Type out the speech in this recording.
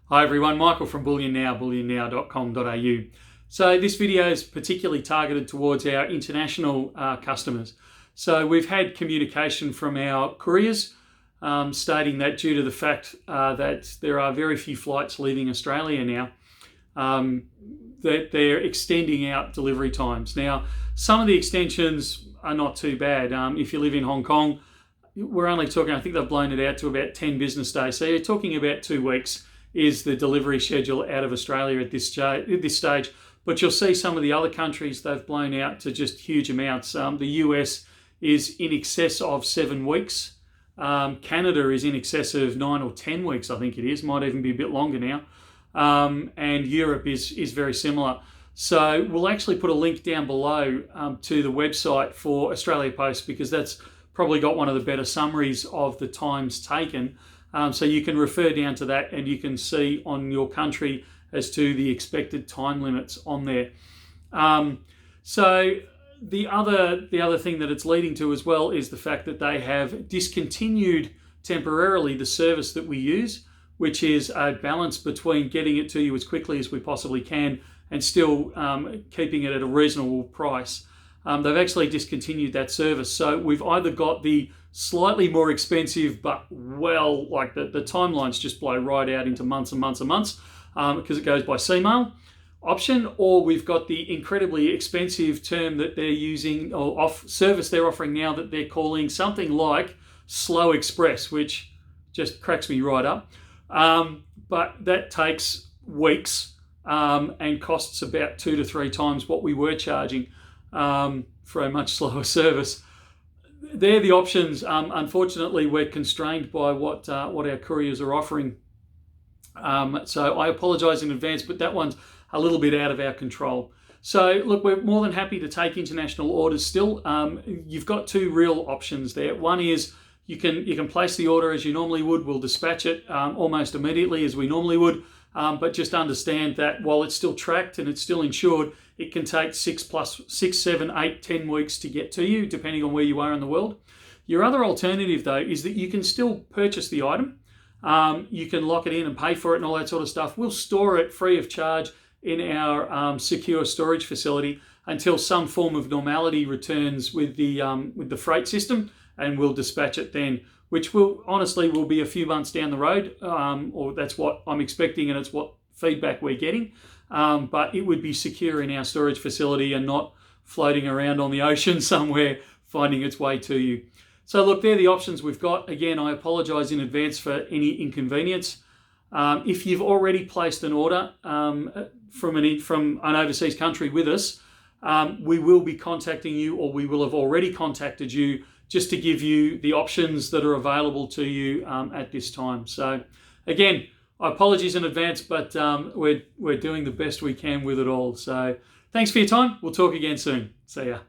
Hi everyone, Michael from Bullion Now, bullionnow.com.au. So this video is particularly targeted towards our international customers. So we've had communication from our couriers stating that due to the fact that there are very few flights leaving Australia now, that they're extending out delivery times. Now, some of the extensions are not too bad. If you live in Hong Kong, we're only talking, I think they've blown it out to about 10 business days. So you're talking about 2 weeks is the delivery schedule out of Australia at this stage. But you'll see some of the other countries, they've blown out to just huge amounts. The US is in excess of 7 weeks. Canada is in excess of 9 or 10 weeks, I think it is. Might even be a bit longer now. And Europe is very similar. So we'll actually put a link down below to the website for Australia Post, because that's probably got one of the better summaries of the times taken. So you can refer down to that and you can see on your country as to the expected time limits on there. So the other thing that it's leading to as well is the fact that they have discontinued temporarily the service that we use, which is a balance between getting it to you as quickly as we possibly can and still keeping it at a reasonable price. They've actually discontinued that service. So we've either got the slightly more expensive, but like the timelines just blow right out into months and months and months because it goes by C-mail option, or we've got the incredibly expensive term that they're using, or service they're offering now that they're calling something like Slow Express, which just cracks me right up. But that takes weeks and costs about 2 to 3 times what we were charging for a much slower service. They're the options. Unfortunately, we're constrained by what our couriers are offering. So I apologise in advance, but that one's a little bit out of our control. So look, we're more than happy to take international orders still. You've got 2 real options there. One is you can place the order as you normally would. We'll dispatch it almost immediately as we normally would. But just understand that while it's still tracked and it's still insured, it can take 6, 7, 8, 10 weeks to get to you, depending on where you are in the world. Your other alternative, though, is that you can still purchase the item. You can lock it in and pay for it and all that sort of stuff. We'll store it free of charge in our secure storage facility until some form of normality returns with the freight system, and we'll dispatch it then, which will be a few months down the road, or that's what I'm expecting, and it's what feedback we're getting. But it would be secure in our storage facility and not floating around on the ocean somewhere, finding its way to you. So look, they're the options we've got. Again, I apologise in advance for any inconvenience. If you've already placed an order from an overseas country with us, we will be contacting you, or we will have already contacted you, just to give you the options that are available to you at this time. So again, apologies in advance, but we're doing the best we can with it all. So thanks for your time. We'll talk again soon. See ya.